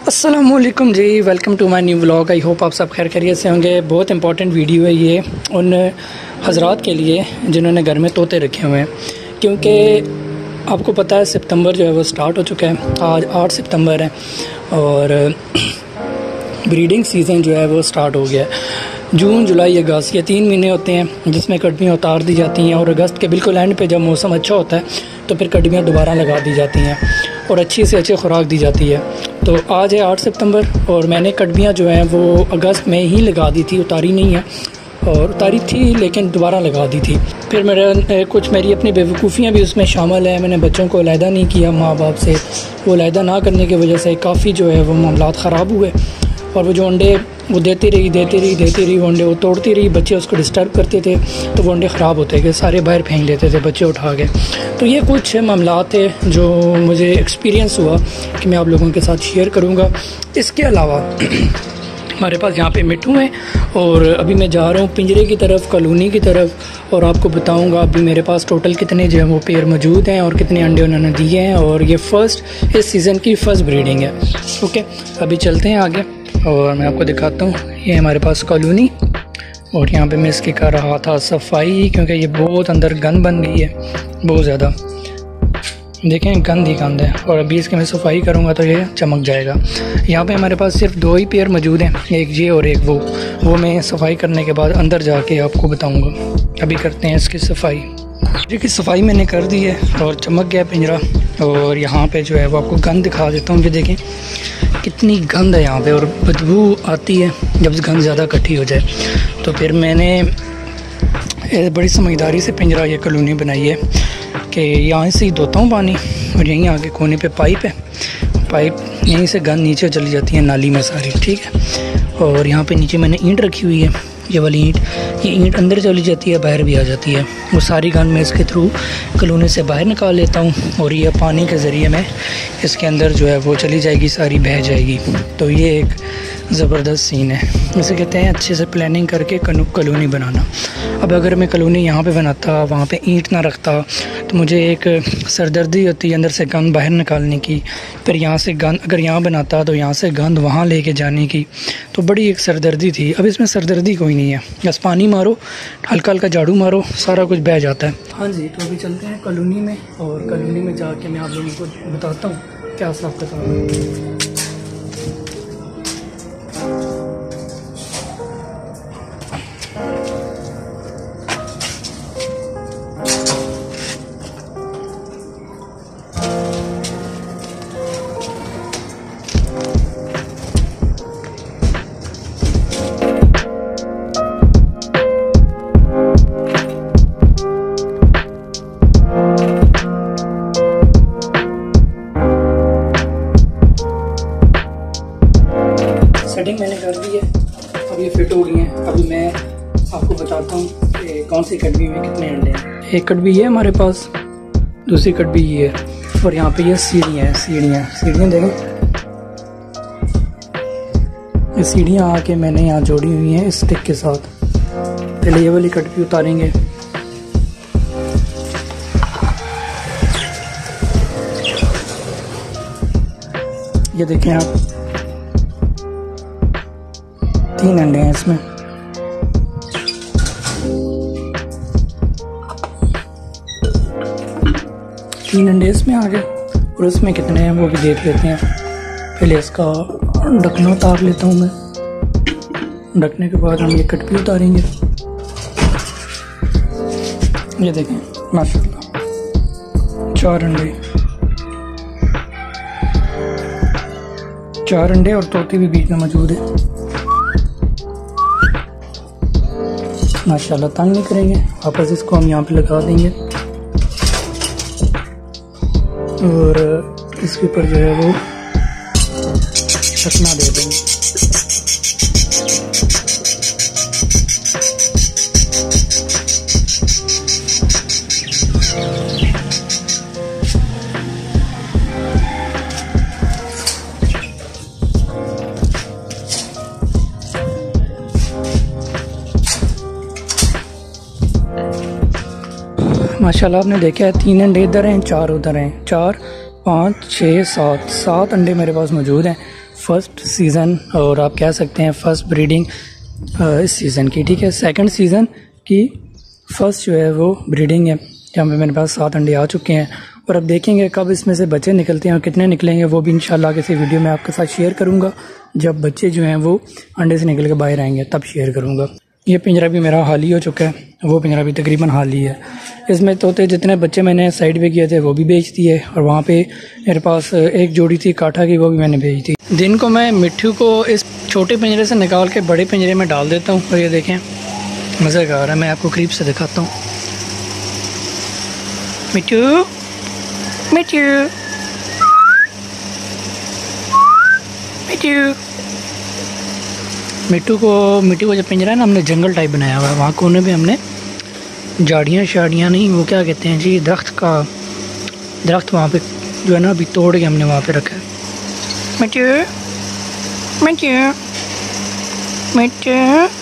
अस्सलामुअलैकुम जी, welcome to my new vlog. I hope आप सब खैर खैरियत से होंगे। बहुत इंपॉर्टेंट वीडियो है ये उन हज़रात के लिए जिन्होंने घर में तोते रखे हुए हैं, क्योंकि आपको पता है सितंबर जो है वो स्टार्ट हो चुका है। आज 8 सितंबर है और ब्रीडिंग सीज़न जो है वो स्टार्ट हो गया है। जून, जुलाई, अगस्त ये 3 महीने होते हैं जिसमें कटबियाँ उतार दी जाती हैं और अगस्त के बिल्कुल एंड पे जब मौसम अच्छा होता है तो फिर कटबियाँ दोबारा लगा दी जाती हैं और अच्छी से अच्छी खुराक दी जाती है। तो आज है 8 सितंबर और मैंने कटबियाँ जो हैं वो अगस्त में ही लगा दी थी, उतारी नहीं है और उतारी थी लेकिन दोबारा लगा दी थी। फिर मेरी अपनी बेवकूफ़ियाँ भी उसमें शामिल है। मैंने बच्चों को अलहदा नहीं किया माँ बाप से। वो अलहदा ना करने की वजह से काफ़ी जो है वो मामलात ख़राब हुए और वो जो अंडे वो देती रही वो अंडे वो तोड़ती रही। बच्चे उसको डिस्टर्ब करते थे तो वो अंडे ख़राब होते गए, सारे बाहर फेंक देते थे बच्चे उठा के। तो ये कुछ मामलात थे जो मुझे एक्सपीरियंस हुआ कि मैं आप लोगों के साथ शेयर करूँगा। इसके अलावा हमारे पास यहाँ पे मिट्टू हैं और अभी मैं जा रहा हूँ पिंजरे की तरफ, कॉलोनी की तरफ, और आपको बताऊँगा अभी मेरे पास टोटल कितने जो है वो पेयर मौजूद हैं और कितने अंडे उन्होंने दिए हैं। और ये इस सीज़न की फ़र्स्ट ब्रीडिंग है। ओके, अभी चलते हैं आगे और मैं आपको दिखाता हूँ। ये हमारे पास कॉलोनी और यहाँ पे मैं इसकी कर रहा था सफाई, क्योंकि ये बहुत अंदर गंद बन गई है, बहुत ज़्यादा। देखें गंद ही गंद है और अभी इसकी मैं सफाई करूँगा तो ये चमक जाएगा। यहाँ पे हमारे पास सिर्फ 2 ही पेयर मौजूद हैं, एक ये और एक वो मैं सफाई करने के बाद अंदर जाके आपको बताऊँगा। अभी करते हैं इसकी सफाई। पिंजरे की सफाई मैंने कर दी है और चमक गया पिंजरा। और यहाँ पे जो है वो आपको गंद दिखा देता हूँ कि देखें कितनी गंद है यहाँ पे और बदबू आती है जब गंद ज़्यादा इकट्ठी हो जाए। तो फिर मैंने बड़ी समझदारी से पिंजरा ये कॉलोनी बनाई है कि यहाँ से ही धोता हूँ पानी और यहीं आगे कोने पे पाइप यहीं से गंद नीचे चली जाती है नाली में सारी, ठीक है। और यहाँ पे नीचे मैंने ईंट रखी हुई है, ये वाली ये ईंट अंदर चली जाती है, बाहर भी आ जाती है। वो सारी गंद मैं इसके थ्रू कॉलोनी से बाहर निकाल लेता हूँ और ये पानी के ज़रिए मैं इसके अंदर जो है वो चली जाएगी, सारी बह जाएगी। तो ये एक ज़बरदस्त सीन है, इसे कहते हैं अच्छे से प्लानिंग करके कॉलोनी बनाना। अब अगर मैं कॉलोनी यहाँ पे बनाता, वहाँ पे ईंट ना रखता, तो मुझे एक सरदर्दी होती अंदर से गंद बाहर निकालने की। फिर यहाँ से गंद अगर यहाँ बनाता तो यहाँ से गंद वहाँ लेके जाने की, तो बड़ी एक सरदर्दी थी। अब इसमें सरदर्दी कोई नहीं है, बस पानी मारो, हल्का हल्का झाड़ू मारो, सारा कुछ बह जाता है। हाँ जी, तो अभी चलते हैं कॉलोनी में और कॉलोनी में जाके मैं आप लोगों को बताता हूँ क्या साफ करता हूँ। सेटिंग मैंने कर दी है, अब ये फिट हो गई हैं। अभी मैं आपको बताता हूँ कि कौन सी कटबी में कितने अंडे हैं। एक कटबी है हमारे पास, दूसरी कटबी ये है और यहाँ पे ये सीढ़ियाँ देखें। ये सीढ़ियाँ आके मैंने यहाँ जोड़ी हुई हैं इस स्टिक के साथ। पहले ये वाली कटबी उतारेंगे, ये देखें आप 3 अंडे हैं इसमें। तीन अंडे इसमें आ गए और इसमें कितने हैं वो भी देख लेते हैं। पहले इसका ढकना उतार लेता हूँ मैं। ढकने के बाद हम ये कटबी उतारेंगे। ये देखें माशाल्लाह 4 अंडे और तोते भी बीच में मौजूद है। माशाल्लाह तंग नहीं करेंगे, वापस इसको हम यहाँ पे लगा देंगे और इसके ऊपर जो है वो ढकना दे देंगे। माशाल्लाह आपने देखा है 3 अंडे इधर हैं, 4 उधर हैं, 4 5 6 7 अंडे मेरे पास मौजूद हैं। फर्स्ट सीज़न और आप कह सकते हैं फर्स्ट ब्रीडिंग इस सीज़न की, ठीक है। सेकंड सीज़न की फर्स्ट जो है वो ब्रीडिंग है, जहाँ पे मेरे पास 7 अंडे आ चुके हैं और अब देखेंगे कब इसमें से बच्चे निकलते हैं और कितने निकलेंगे वो भी इंशाल्लाह किसी वीडियो में आपके साथ शेयर करूँगा। जब बच्चे जो हैं वो अंडे से निकल के बाहर आएंगे तब शेयर करूँगा। ये पिंजरा भी मेरा हाल ही हो चुका है, वो पिंजरा भी तकरीबन हाल ही है। इसमें तोते जितने बच्चे मैंने साइड पे किए थे वो भी बेच दिए और वहाँ पे मेरे पास एक जोड़ी थी काठा की, वो भी मैंने बेच दी। दिन को मैं मिट्ठू को इस छोटे पिंजरे से निकाल के बड़े पिंजरे में डाल देता हूँ और ये देखें मज़ा आ रहा है। मैं आपको करीब से दिखाता हूँ। मिट्ठू मिट्ठू मिट्टू को जब पिंजरा है ना हमने जंगल टाइप बनाया हुआ है। वहाँ कोने पे हमने झाड़ियाँ नहीं, वो क्या कहते हैं जी, दरख्त वहाँ पे जो है ना अभी तोड़ के हमने वहाँ पे रखा है। मिट्टू मिट्टू मिट्टू